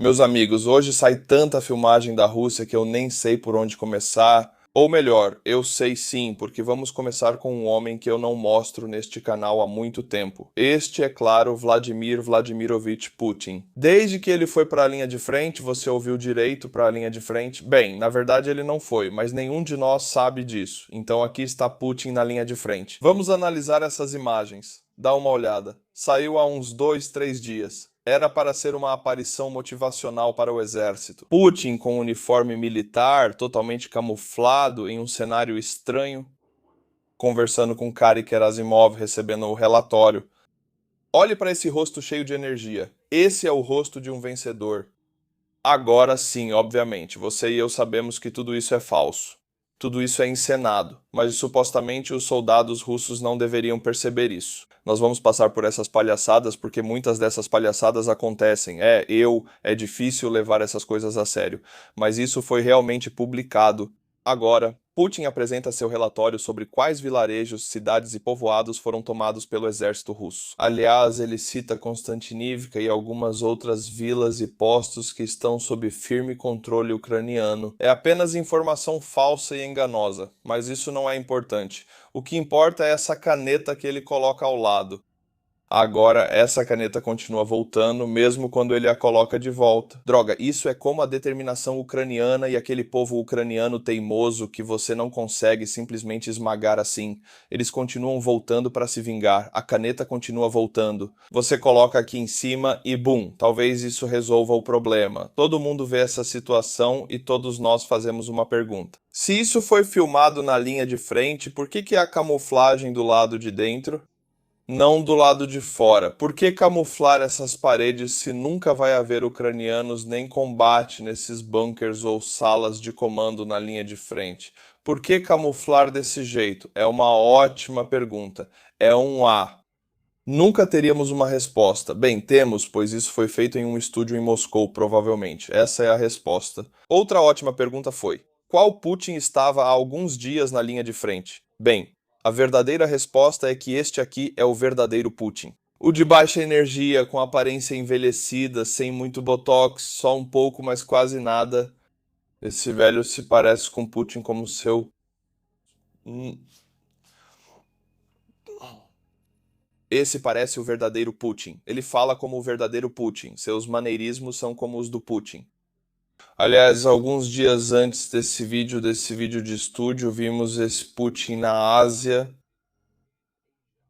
Meus amigos, hoje sai tanta filmagem da Rússia que eu nem sei por onde começar. Ou melhor, eu sei sim, porque vamos começar com um homem que eu não mostro neste canal há muito tempo. Este é, claro, Vladimir Vladimirovich Putin. Desde que ele foi para a linha de frente, você ouviu direito para a linha de frente? Bem, na verdade ele não foi, mas nenhum de nós sabe disso. Então aqui está Putin na linha de frente. Vamos analisar essas imagens. Dá uma olhada. Saiu há uns 2, 3 dias. Era para ser uma aparição motivacional para o exército. Putin, com um uniforme militar, totalmente camuflado, em um cenário estranho, conversando com Kari Kerasimov, recebendo o relatório. Olhe para esse rosto cheio de energia. Esse é o rosto de um vencedor. Agora sim, obviamente, você e eu sabemos que tudo isso é falso. Tudo isso é encenado, mas supostamente os soldados russos não deveriam perceber isso. Nós vamos passar por essas palhaçadas porque muitas dessas palhaçadas acontecem. É difícil levar essas coisas a sério, mas isso foi realmente publicado. Agora, Putin apresenta seu relatório sobre quais vilarejos, cidades e povoados foram tomados pelo exército russo. Aliás, ele cita Konstantinivka e algumas outras vilas e postos que estão sob firme controle ucraniano. É apenas informação falsa e enganosa, mas isso não é importante. O que importa é essa caneta que ele coloca ao lado. Agora, essa caneta continua voltando, mesmo quando ele a coloca de volta. Droga, isso é como a determinação ucraniana e aquele povo ucraniano teimoso que você não consegue simplesmente esmagar assim. Eles continuam voltando para se vingar, a caneta continua voltando. Você coloca aqui em cima e bum, talvez isso resolva o problema. Todo mundo vê essa situação e todos nós fazemos uma pergunta. Se isso foi filmado na linha de frente, por que há camuflagem do lado de dentro? Não do lado de fora. Por que camuflar essas paredes se nunca vai haver ucranianos nem combate nesses bunkers ou salas de comando na linha de frente? Por que camuflar desse jeito? É uma ótima pergunta. É um A. Nunca teríamos uma resposta. Bem, temos, pois isso foi feito em um estúdio em Moscou, provavelmente. Essa é a resposta. Outra ótima pergunta foi: qual Putin estava há alguns dias na linha de frente? Bem, a verdadeira resposta é que este aqui é o verdadeiro Putin. O de baixa energia, com aparência envelhecida, sem muito botox, só um pouco, mas quase nada. Esse velho se parece com Putin como seu. Hum, Esse parece o verdadeiro Putin. Ele fala como o verdadeiro Putin. Seus maneirismos são como os do Putin. Aliás, alguns dias antes desse vídeo de estúdio, vimos esse Putin na Ásia.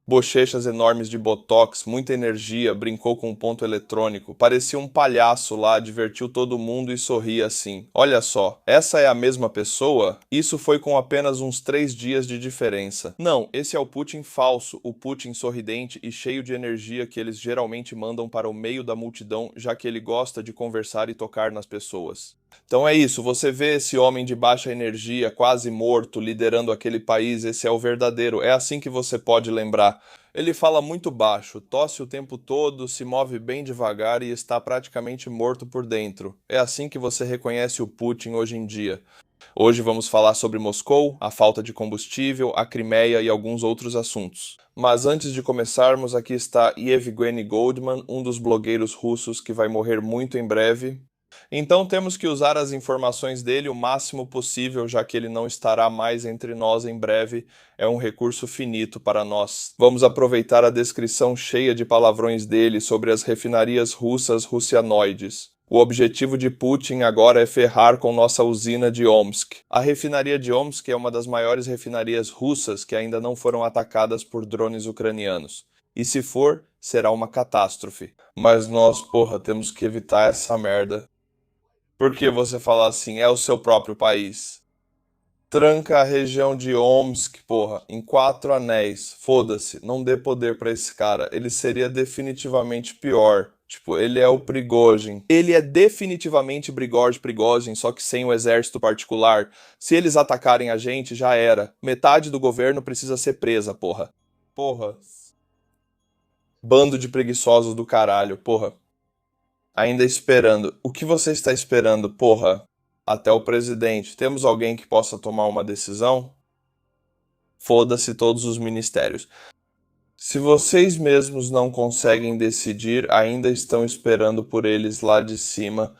Bochechas enormes de botox, muita energia, brincou com um ponto eletrônico. Parecia um palhaço lá, divertiu todo mundo e sorria assim. Olha só, essa é a mesma pessoa? Isso foi com apenas uns 3 dias de diferença. Não, esse é o Putin falso, o Putin sorridente e cheio de energia que eles geralmente mandam para o meio da multidão, já que ele gosta de conversar e tocar nas pessoas. Então é isso, você vê esse homem de baixa energia, quase morto, liderando aquele país, esse é o verdadeiro. É assim que você pode lembrar. Ele fala muito baixo, tosse o tempo todo, se move bem devagar e está praticamente morto por dentro. É assim que você reconhece o Putin hoje em dia. Hoje vamos falar sobre Moscou, a falta de combustível, a Crimeia e alguns outros assuntos. Mas antes de começarmos, aqui está Yevgeny Goldman, um dos blogueiros russos que vai morrer muito em breve. Então temos que usar as informações dele o máximo possível, já que ele não estará mais entre nós em breve. É um recurso finito para nós. Vamos aproveitar a descrição cheia de palavrões dele sobre as refinarias russas russianoides. O objetivo de Putin agora é ferrar com nossa usina de Omsk. A refinaria de Omsk é uma das maiores refinarias russas que ainda não foram atacadas por drones ucranianos. E se for, será uma catástrofe. Mas nós, porra, temos que evitar essa merda. Por que você fala assim? É o seu próprio país. Tranca a região de Omsk, porra, em 4 anéis. Foda-se, não dê poder pra esse cara. Ele seria definitivamente pior. Tipo, ele é o Prigozhin. Ele é definitivamente Prigozhin, só que sem o exército particular. Se eles atacarem a gente, já era. Metade do governo precisa ser presa, porra. Porra. Bando de preguiçosos do caralho, porra. Ainda esperando. O que você está esperando, porra? Até o presidente. Temos alguém que possa tomar uma decisão? Foda-se todos os ministérios. Se vocês mesmos não conseguem decidir, ainda estão esperando por eles lá de cima.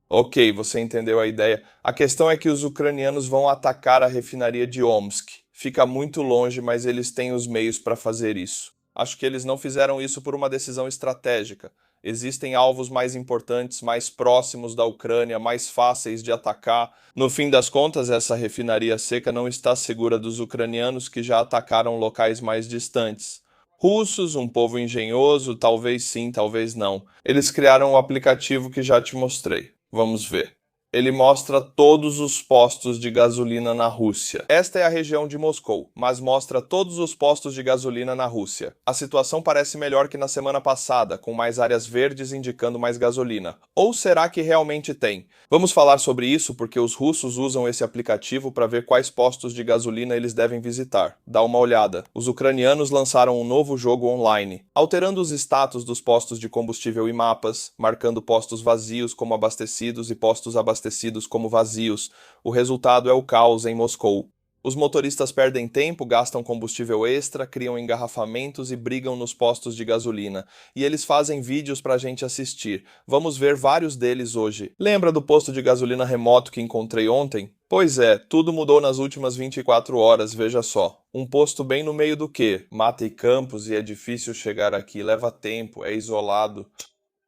Ok, você entendeu a ideia. A questão é que os ucranianos vão atacar a refinaria de Omsk. Fica muito longe, mas eles têm os meios para fazer isso. Acho que eles não fizeram isso por uma decisão estratégica. Existem alvos mais importantes, mais próximos da Ucrânia, mais fáceis de atacar. No fim das contas, essa refinaria seca não está segura dos ucranianos que já atacaram locais mais distantes. Russos, um povo engenhoso, talvez sim, talvez não. Eles criaram o aplicativo que já te mostrei. Vamos ver. Ele mostra todos os postos de gasolina na Rússia. Esta é a região de Moscou, mas mostra todos os postos de gasolina na Rússia. A situação parece melhor que na semana passada, com mais áreas verdes indicando mais gasolina. Ou será que realmente tem? Vamos falar sobre isso porque os russos usam esse aplicativo para ver quais postos de gasolina eles devem visitar. Dá uma olhada. Os ucranianos lançaram um novo jogo online, alterando os status dos postos de combustível e mapas, marcando postos vazios como abastecidos e postos abastecidos como vazios. O resultado é o caos em Moscou. Os motoristas perdem tempo, gastam combustível extra, criam engarrafamentos e brigam nos postos de gasolina. E eles fazem vídeos pra gente assistir. Vamos ver vários deles hoje. Lembra do posto de gasolina remoto que encontrei ontem? Pois é, tudo mudou nas últimas 24 horas, veja só. Um posto bem no meio do quê? Mata e campos e é difícil chegar aqui, leva tempo, é isolado.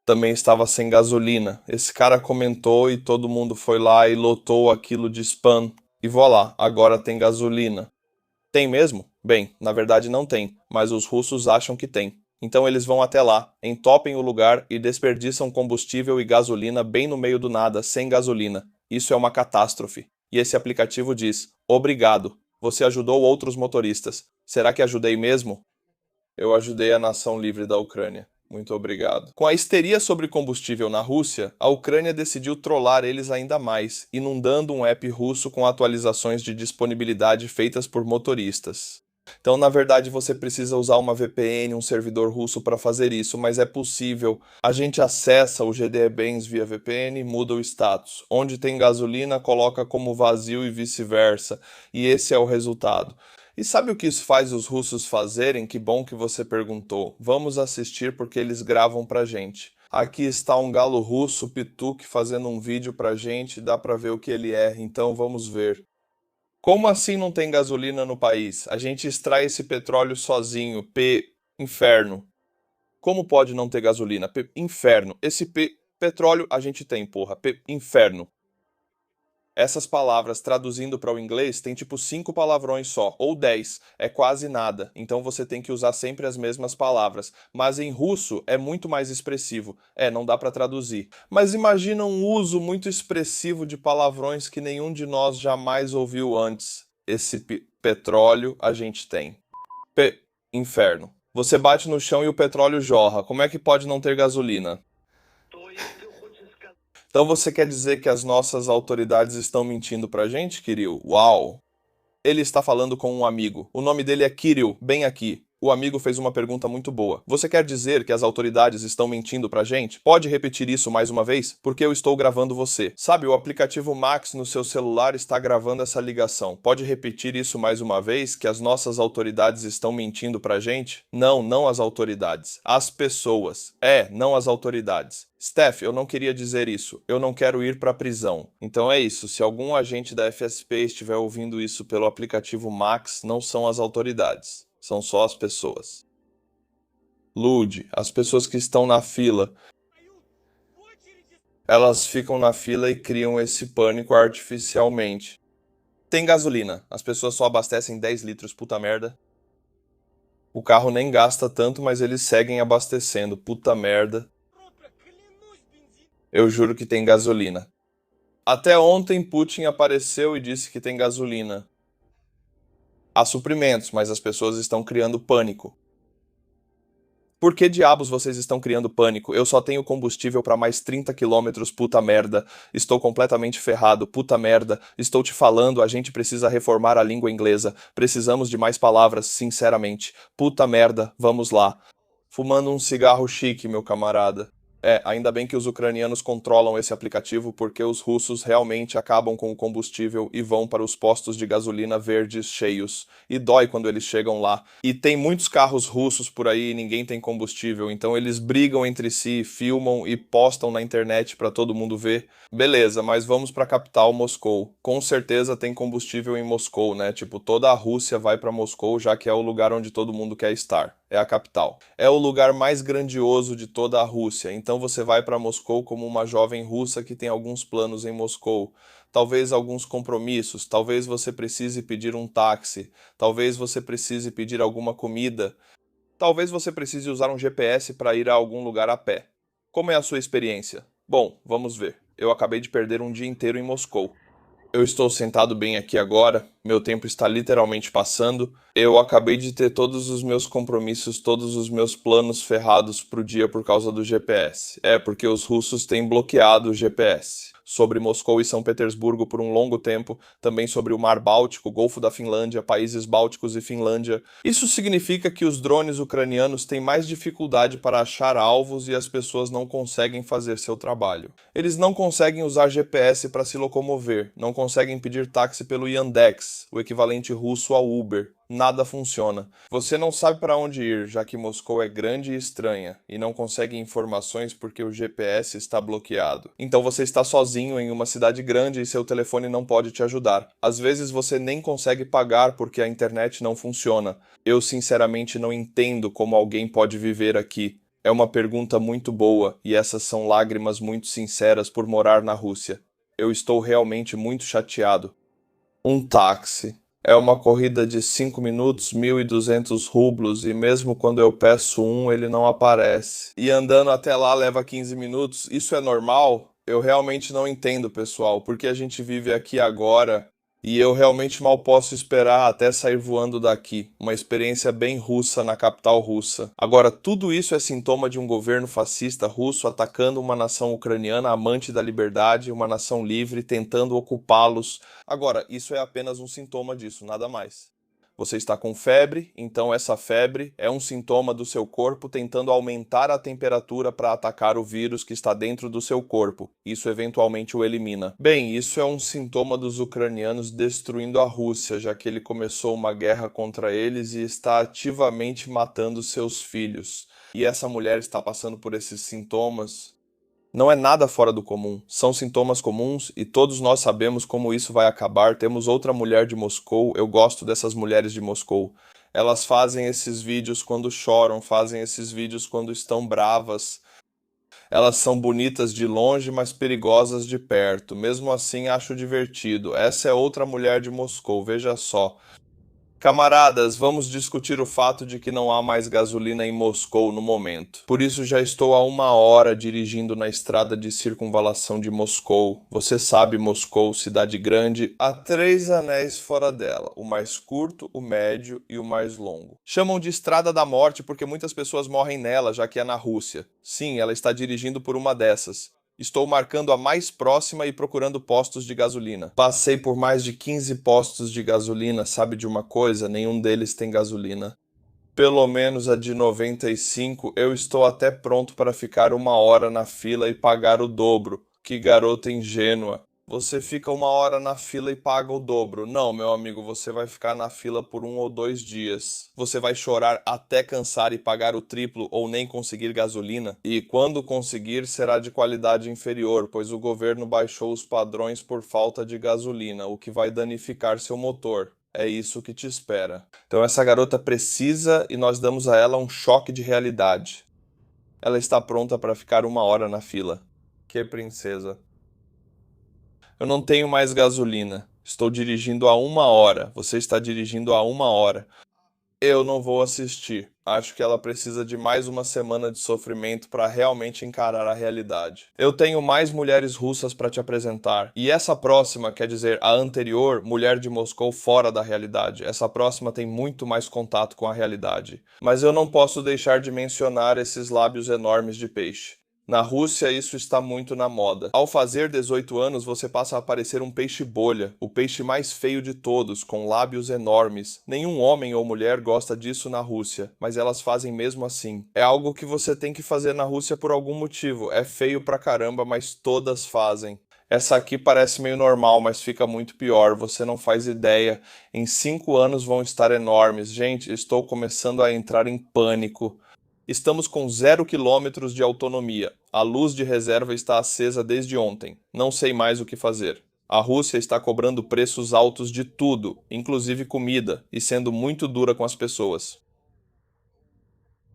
Também estava sem gasolina. Esse cara comentou e todo mundo foi lá e lotou aquilo de spam. E voilá, agora tem gasolina. Tem mesmo? Bem, na verdade não tem, mas os russos acham que tem. Então eles vão até lá, entopem o lugar e desperdiçam combustível e gasolina bem no meio do nada, sem gasolina. Isso é uma catástrofe. E esse aplicativo diz: obrigado, você ajudou outros motoristas. Será que ajudei mesmo? Eu ajudei a nação livre da Ucrânia. Muito obrigado. Com a histeria sobre combustível na Rússia, a Ucrânia decidiu trollar eles ainda mais, inundando um app russo com atualizações de disponibilidade feitas por motoristas. Então, na verdade, você precisa usar uma VPN, um servidor russo para fazer isso, mas é possível. A gente acessa o GDE Bens via VPN e muda o status. Onde tem gasolina, coloca como vazio e vice-versa. E esse é o resultado. E sabe o que isso faz os russos fazerem? Que bom que você perguntou. Vamos assistir porque eles gravam pra gente. Aqui está um galo russo, Pituk, fazendo um vídeo pra gente, dá pra ver o que ele é, então vamos ver. Como assim não tem gasolina no país? A gente extrai esse petróleo sozinho, inferno. Como pode não ter gasolina? Inferno. Esse petróleo a gente tem, porra, inferno. Essas palavras, traduzindo para o inglês, tem tipo 5 palavrões só, ou 10, é quase nada, então você tem que usar sempre as mesmas palavras. Mas em russo é muito mais expressivo, não dá para traduzir. Mas imagina um uso muito expressivo de palavrões que nenhum de nós jamais ouviu antes. Esse petróleo a gente tem. Inferno. Você bate no chão e o petróleo jorra, como é que pode não ter gasolina? Então você quer dizer que as nossas autoridades estão mentindo pra gente, Kirill? Uau! Ele está falando com um amigo. O nome dele é Kirill, bem aqui. O amigo fez uma pergunta muito boa. Você quer dizer que as autoridades estão mentindo pra gente? Pode repetir isso mais uma vez? Porque eu estou gravando você. Sabe, o aplicativo Max no seu celular está gravando essa ligação. Pode repetir isso mais uma vez? Que as nossas autoridades estão mentindo pra gente? Não, não as autoridades. As pessoas. Não as autoridades. Steph, eu não queria dizer isso. Eu não quero ir pra prisão. Então é isso. Se algum agente da FSP estiver ouvindo isso pelo aplicativo Max, não são as autoridades. São só as pessoas. Lude, as pessoas que estão na fila. Elas ficam na fila e criam esse pânico artificialmente. Tem gasolina. As pessoas só abastecem 10 litros, puta merda. O carro nem gasta tanto, mas eles seguem abastecendo, puta merda. Eu juro que tem gasolina. Até ontem Putin apareceu e disse que tem gasolina. Há suprimentos, mas as pessoas estão criando pânico. Por que diabos vocês estão criando pânico? Eu só tenho combustível para mais 30 quilômetros, puta merda. Estou completamente ferrado, puta merda. Estou te falando, a gente precisa reformar a língua inglesa. Precisamos de mais palavras, sinceramente. Puta merda, vamos lá. Fumando um cigarro chique, meu camarada. Ainda bem que os ucranianos controlam esse aplicativo porque os russos realmente acabam com o combustível e vão para os postos de gasolina verdes cheios. E dói quando eles chegam lá. E tem muitos carros russos por aí e ninguém tem combustível, então eles brigam entre si, filmam e postam na internet para todo mundo ver. Beleza, mas vamos para a capital, Moscou. Com certeza tem combustível em Moscou, né? Tipo, toda a Rússia vai para Moscou, já que é o lugar onde todo mundo quer estar. É a capital. É o lugar mais grandioso de toda a Rússia. Então você vai para Moscou como uma jovem russa que tem alguns planos em Moscou. Talvez alguns compromissos, talvez você precise pedir um táxi, talvez você precise pedir alguma comida, talvez você precise usar um GPS para ir a algum lugar a pé. Como é a sua experiência? Bom, vamos ver. Eu acabei de perder um dia inteiro em Moscou. Eu estou sentado bem aqui agora, meu tempo está literalmente passando. Eu acabei de ter todos os meus compromissos, todos os meus planos ferrados para o dia por causa do GPS. É porque os russos têm bloqueado o GPS. Sobre Moscou e São Petersburgo por um longo tempo, também sobre o Mar Báltico, Golfo da Finlândia, países bálticos e Finlândia. Isso significa que os drones ucranianos têm mais dificuldade para achar alvos e as pessoas não conseguem fazer seu trabalho. Eles não conseguem usar GPS para se locomover, não conseguem pedir táxi pelo Yandex, o equivalente russo ao Uber. Nada funciona. Você não sabe para onde ir, já que Moscou é grande e estranha, e não consegue informações porque o GPS está bloqueado. Então você está sozinho em uma cidade grande e seu telefone não pode te ajudar. Às vezes você nem consegue pagar porque a internet não funciona. Eu sinceramente não entendo como alguém pode viver aqui. É uma pergunta muito boa, e essas são lágrimas muito sinceras por morar na Rússia. Eu estou realmente muito chateado. Um táxi. É uma corrida de 5 minutos, 1.200 rublos, e mesmo quando eu peço um, ele não aparece. E andando até lá leva 15 minutos. Isso é normal? Eu realmente não entendo, pessoal, porque a gente vive aqui agora e eu realmente mal posso esperar até sair voando daqui. Uma experiência bem russa na capital russa. Agora, tudo isso é sintoma de um governo fascista russo atacando uma nação ucraniana amante da liberdade, uma nação livre, tentando ocupá-los. Agora, isso é apenas um sintoma disso, nada mais. Você está com febre, então essa febre é um sintoma do seu corpo tentando aumentar a temperatura para atacar o vírus que está dentro do seu corpo. Isso eventualmente o elimina. Bem, isso é um sintoma dos ucranianos destruindo a Rússia, já que ele começou uma guerra contra eles e está ativamente matando seus filhos. E essa mulher está passando por esses sintomas. Não é nada fora do comum, são sintomas comuns e todos nós sabemos como isso vai acabar. Temos outra mulher de Moscou, eu gosto dessas mulheres de Moscou. Elas fazem esses vídeos quando choram, fazem esses vídeos quando estão bravas. Elas são bonitas de longe, mas perigosas de perto. Mesmo assim, acho divertido. Essa é outra mulher de Moscou, veja só. Camaradas, vamos discutir o fato de que não há mais gasolina em Moscou no momento. Por isso já estou há 1 hora dirigindo na estrada de circunvalação de Moscou. Você sabe, Moscou, cidade grande, há 3 anéis fora dela: o mais curto, o médio e o mais longo. Chamam de Estrada da Morte porque muitas pessoas morrem nela, já que é na Rússia. Sim, ela está dirigindo por uma dessas. Estou marcando a mais próxima e procurando postos de gasolina. Passei por mais de 15 postos de gasolina, sabe de uma coisa? Nenhum deles tem gasolina. Pelo menos a de 95, eu estou até pronto para ficar 1 hora na fila e pagar o dobro. Que garota ingênua. Você fica 1 hora na fila e paga o dobro. Não, meu amigo, você vai ficar na fila por 1 ou 2 dias. Você vai chorar até cansar e pagar o triplo ou nem conseguir gasolina. E quando conseguir, será de qualidade inferior, pois o governo baixou os padrões por falta de gasolina, o que vai danificar seu motor. É isso que te espera. Então essa garota precisa e nós damos a ela um choque de realidade. Ela está pronta para ficar 1 hora na fila. Que princesa. Eu não tenho mais gasolina. Estou dirigindo há 1 hora. Você está dirigindo há 1 hora. Eu não vou assistir. Acho que ela precisa de mais uma semana de sofrimento para realmente encarar a realidade. Eu tenho mais mulheres russas para te apresentar. E essa próxima, quer dizer, a anterior, mulher de Moscou fora da realidade. Essa próxima tem muito mais contato com a realidade. Mas eu não posso deixar de mencionar esses lábios enormes de peixe. Na Rússia, isso está muito na moda. Ao fazer 18 anos, você passa a parecer um peixe-bolha, o peixe mais feio de todos, com lábios enormes. Nenhum homem ou mulher gosta disso na Rússia, mas elas fazem mesmo assim. É algo que você tem que fazer na Rússia por algum motivo. É feio pra caramba, mas todas fazem. Essa aqui parece meio normal, mas fica muito pior. Você não faz ideia. Em 5 anos vão estar enormes. Gente, estou começando a entrar em pânico. Estamos com 0 km de autonomia. A luz de reserva está acesa desde ontem. Não sei mais o que fazer. A Rússia está cobrando preços altos de tudo, inclusive comida, e sendo muito dura com as pessoas.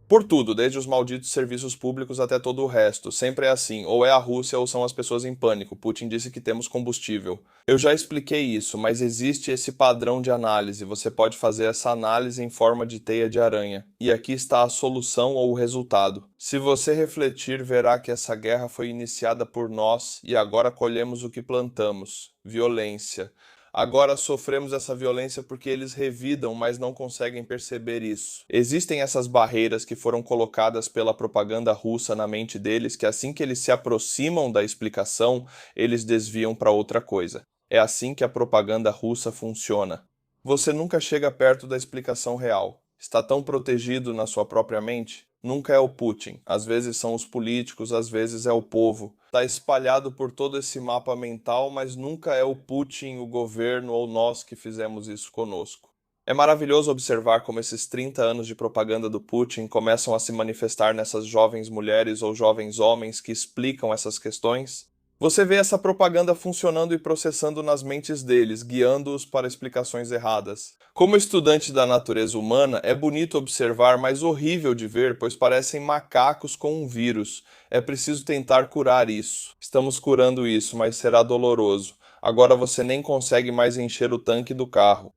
Por tudo, desde os malditos serviços públicos até todo o resto. Sempre é assim, ou é a Rússia ou são as pessoas em pânico. Putin disse que temos combustível. Eu já expliquei isso, mas existe esse padrão de análise. Você pode fazer essa análise em forma de teia de aranha. E aqui está a solução ou o resultado. Se você refletir, verá que essa guerra foi iniciada por nós e agora colhemos o que plantamos: violência. Agora sofremos essa violência porque eles revidam, mas não conseguem perceber isso. Existem essas barreiras que foram colocadas pela propaganda russa na mente deles, que assim que eles se aproximam da explicação, eles desviam para outra coisa. É assim que a propaganda russa funciona. Você nunca chega perto da explicação real. Está tão protegido na sua própria mente? Nunca é o Putin. Às vezes são os políticos, às vezes é o povo. Está espalhado por todo esse mapa mental, mas nunca é o Putin, o governo ou nós que fizemos isso conosco. É maravilhoso observar como esses 30 anos de propaganda do Putin começam a se manifestar nessas jovens mulheres ou jovens homens que explicam essas questões. Você vê essa propaganda funcionando e processando nas mentes deles, guiando-os para explicações erradas. Como estudante da natureza humana, é bonito observar, mas horrível de ver, pois parecem macacos com um vírus. É preciso tentar curar isso. Estamos curando isso, mas será doloroso. Agora você nem consegue mais encher o tanque do carro.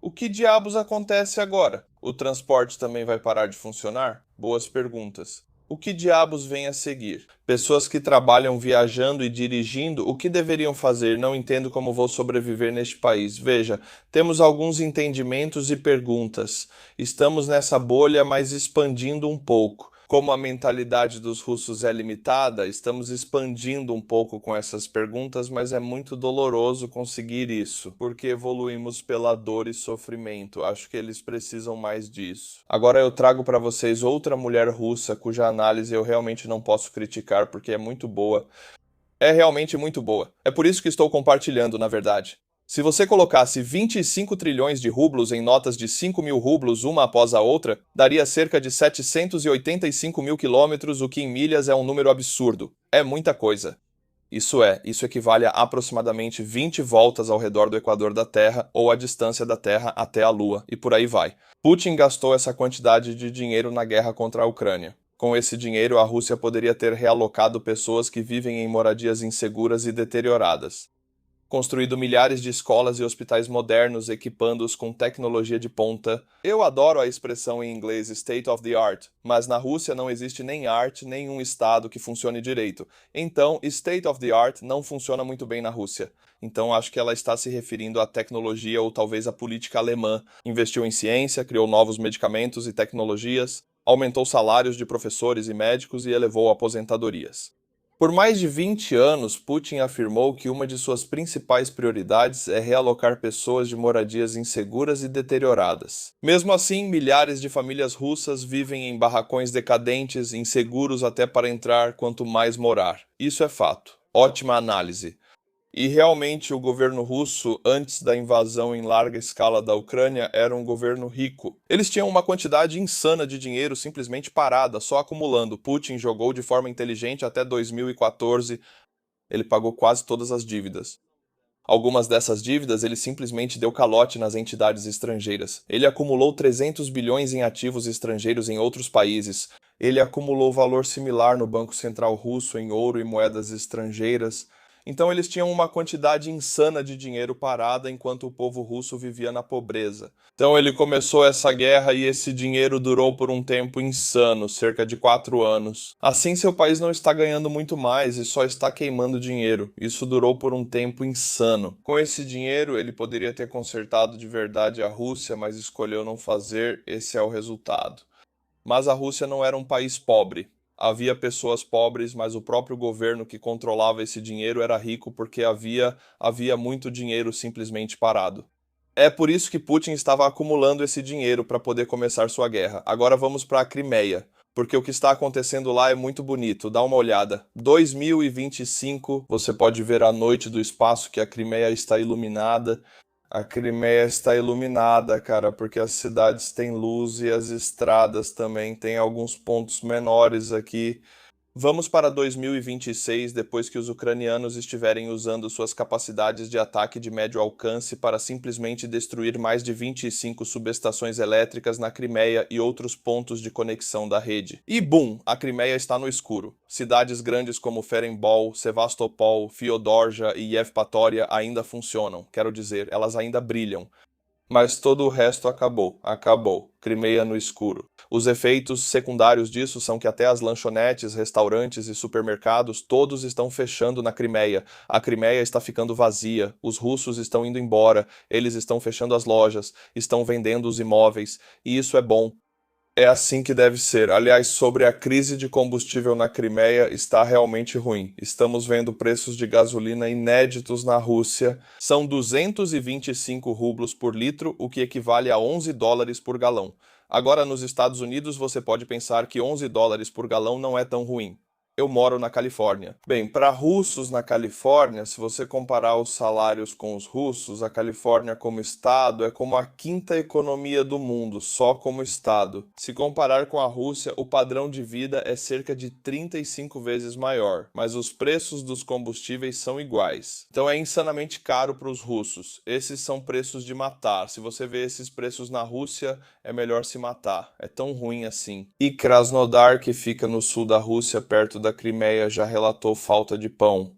O que diabos acontece agora? O transporte também vai parar de funcionar? Boas perguntas. O que diabos vem a seguir? Pessoas que trabalham viajando e dirigindo, o que deveriam fazer? Não entendo como vou sobreviver neste país. Veja, temos alguns entendimentos e perguntas. Estamos nessa bolha, mas expandindo um pouco. Como a mentalidade dos russos é limitada, estamos expandindo um pouco com essas perguntas, mas é muito doloroso conseguir isso, porque evoluímos pela dor e sofrimento. Acho que eles precisam mais disso. Agora eu trago para vocês outra mulher russa cuja análise eu realmente não posso criticar porque é muito boa. É realmente muito boa. É por isso que estou compartilhando, na verdade. Se você colocasse 25 trilhões de rublos em notas de 5.000 rublos uma após a outra, daria cerca de 785 mil quilômetros, o que em milhas é um número absurdo. É muita coisa. Isso equivale a aproximadamente 20 voltas ao redor do equador da Terra ou a distância da Terra até a Lua, e por aí vai. Putin gastou essa quantidade de dinheiro na guerra contra a Ucrânia. Com esse dinheiro, a Rússia poderia ter realocado pessoas que vivem em moradias inseguras e deterioradas, construído milhares de escolas e hospitais modernos, equipando-os com tecnologia de ponta. Eu adoro a expressão em inglês state of the art, mas na Rússia não existe nem arte, nem um estado que funcione direito. Então, state of the art não funciona muito bem na Rússia. Então, acho que ela está se referindo à tecnologia ou talvez à política alemã. Investiu em ciência, criou novos medicamentos e tecnologias, aumentou salários de professores e médicos e elevou aposentadorias. Por mais de 20 anos, Putin afirmou que uma de suas principais prioridades é realocar pessoas de moradias inseguras e deterioradas. Mesmo assim, milhares de famílias russas vivem em barracões decadentes, inseguros até para entrar, quanto mais morar. Isso é fato. Ótima análise. E realmente o governo russo, antes da invasão em larga escala da Ucrânia, era um governo rico. Eles tinham uma quantidade insana de dinheiro simplesmente parada, só acumulando. Putin jogou de forma inteligente até 2014, ele pagou quase todas as dívidas. Algumas dessas dívidas ele simplesmente deu calote nas entidades estrangeiras. Ele acumulou 300 bilhões em ativos estrangeiros em outros países. Ele acumulou valor similar no Banco Central Russo em ouro e moedas estrangeiras. Então eles tinham uma quantidade insana de dinheiro parada enquanto o povo russo vivia na pobreza. Então ele começou essa guerra e esse dinheiro durou por um tempo insano, cerca de 4 anos. Assim seu país não está ganhando muito mais e só está queimando dinheiro. Isso durou por um tempo insano. Com esse dinheiro ele poderia ter consertado de verdade a Rússia, mas escolheu não fazer. Esse é o resultado. Mas a Rússia não era um país pobre. Havia pessoas pobres, mas o próprio governo que controlava esse dinheiro era rico porque havia muito dinheiro simplesmente parado. É por isso que Putin estava acumulando esse dinheiro para poder começar sua guerra. Agora vamos para a Crimeia, porque o que está acontecendo lá é muito bonito. Dá uma olhada. 2025, você pode ver a noite do espaço que a Crimeia está iluminada. A Crimeia está iluminada, cara, porque as cidades têm luz e as estradas também têm alguns pontos menores aqui. Vamos para 2026, depois que os ucranianos estiverem usando suas capacidades de ataque de médio alcance para simplesmente destruir mais de 25 subestações elétricas na Crimeia e outros pontos de conexão da rede. E bum, a Crimeia está no escuro. Cidades grandes como Ferenbol, Sevastopol, Fiodorja e Yevpatoria ainda funcionam, quero dizer, elas ainda brilham. Mas todo o resto acabou, acabou. Crimeia no escuro. Os efeitos secundários disso são que até as lanchonetes, restaurantes e supermercados todos estão fechando na Crimeia. A Crimeia está ficando vazia, os russos estão indo embora, eles estão fechando as lojas, estão vendendo os imóveis, e isso é bom. É assim que deve ser. Aliás, sobre a crise de combustível na Crimeia, está realmente ruim. Estamos vendo preços de gasolina inéditos na Rússia. São 225 rublos por litro, o que equivale a 11 dólares por galão. Agora, nos Estados Unidos, você pode pensar que 11 dólares por galão não é tão ruim. Eu moro na Califórnia. Bem, para russos na Califórnia, se você comparar os salários com os russos, a Califórnia como estado é como a quinta economia do mundo, só como estado. Se comparar com a Rússia, o padrão de vida é cerca de 35 vezes maior, mas os preços dos combustíveis são iguais. Então é insanamente caro para os russos. Esses são preços de matar. Se você vê esses preços na Rússia, é melhor se matar. É tão ruim assim. E Krasnodar, que fica no sul da Rússia, perto da Crimeia, já relatou falta de pão.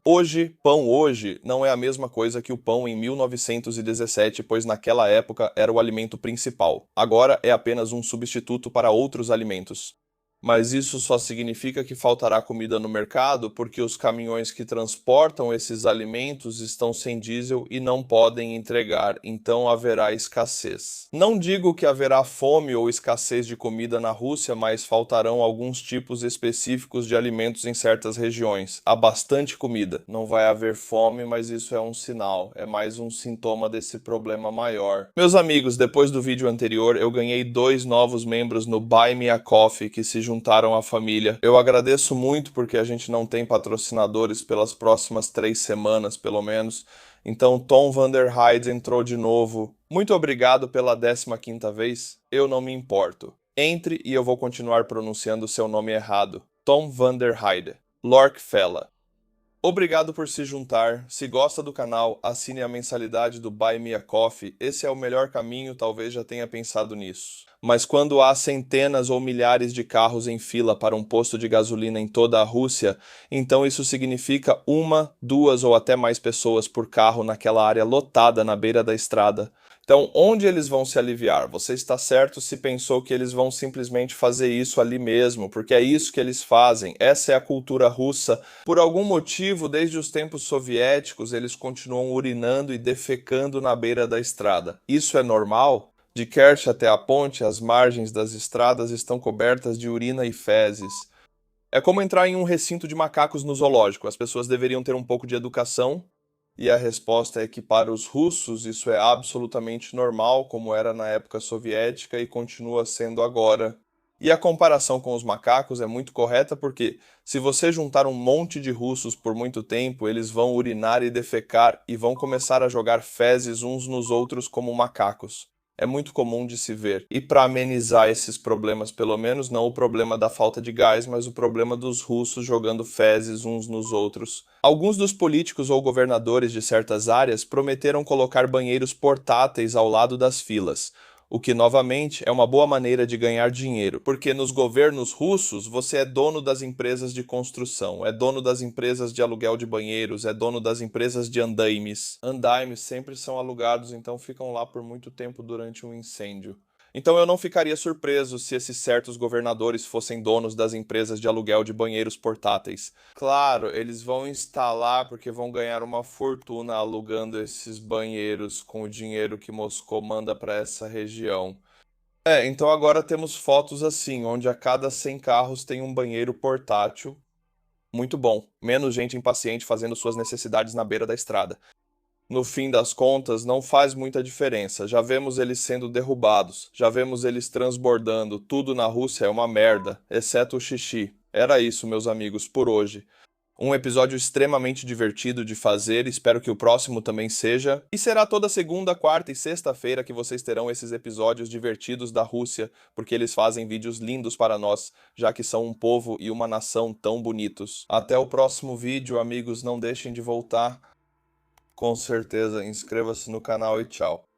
Pão hoje não é a mesma coisa que o pão em 1917, pois naquela época era o alimento principal. Agora é apenas um substituto para outros alimentos. Mas isso só significa que faltará comida no mercado porque os caminhões que transportam esses alimentos estão sem diesel e não podem entregar, então haverá escassez. Não digo que haverá fome ou escassez de comida na Rússia, mas faltarão alguns tipos específicos de alimentos em certas regiões. Há bastante comida. Não vai haver fome, mas isso é um sinal, é mais um sintoma desse problema maior. Meus amigos, depois do vídeo anterior, eu ganhei 2 novos membros no Buy Me a Coffee que se juntaram à família. Eu agradeço muito porque a gente não tem patrocinadores pelas próximas 3 semanas, pelo menos. Então, Tom Vanderheide entrou de novo. Muito obrigado pela 15ª vez. Eu não me importo. Entre e eu vou continuar pronunciando o seu nome errado. Tom Vanderheide. Lorkfella. Obrigado por se juntar. Se gosta do canal, assine a mensalidade do Buy Me a Coffee. Esse é o melhor caminho, talvez já tenha pensado nisso. Mas quando há centenas ou milhares de carros em fila para um posto de gasolina em toda a Rússia, então isso significa uma, duas ou até mais pessoas por carro naquela área lotada na beira da estrada. Então, onde eles vão se aliviar? Você está certo se pensou que eles vão simplesmente fazer isso ali mesmo, porque é isso que eles fazem. Essa é a cultura russa. Por algum motivo, desde os tempos soviéticos, eles continuam urinando e defecando na beira da estrada. Isso é normal? De Kerch até a ponte, as margens das estradas estão cobertas de urina e fezes. É como entrar em um recinto de macacos no zoológico. As pessoas deveriam ter um pouco de educação. E a resposta é que para os russos isso é absolutamente normal, como era na época soviética e continua sendo agora. E a comparação com os macacos é muito correta porque, se você juntar um monte de russos por muito tempo, eles vão urinar e defecar e vão começar a jogar fezes uns nos outros como macacos. É muito comum de se ver. E para amenizar esses problemas, pelo menos não o problema da falta de gás, mas o problema dos russos jogando fezes uns nos outros. Alguns dos políticos ou governadores de certas áreas prometeram colocar banheiros portáteis ao lado das filas, o que novamente é uma boa maneira de ganhar dinheiro, porque nos governos russos você é dono das empresas de construção, é dono das empresas de aluguel de banheiros, é dono das empresas de andaimes. Andaimes sempre são alugados, então ficam lá por muito tempo durante um incêndio. Então eu não ficaria surpreso se esses certos governadores fossem donos das empresas de aluguel de banheiros portáteis. Claro, eles vão instalar porque vão ganhar uma fortuna alugando esses banheiros com o dinheiro que Moscou manda para essa região. Então agora temos fotos assim, onde a cada 100 carros tem um banheiro portátil. Muito bom. Menos gente impaciente fazendo suas necessidades na beira da estrada. No fim das contas, não faz muita diferença. Já vemos eles sendo derrubados, já vemos eles transbordando. Tudo na Rússia é uma merda, exceto o xixi. Era isso, meus amigos, por hoje. Um episódio extremamente divertido de fazer, espero que o próximo também seja. E será toda segunda, quarta e sexta-feira que vocês terão esses episódios divertidos da Rússia, porque eles fazem vídeos lindos para nós, já que são um povo e uma nação tão bonitos. Até o próximo vídeo, amigos, não deixem de voltar. Com certeza, inscreva-se no canal e tchau.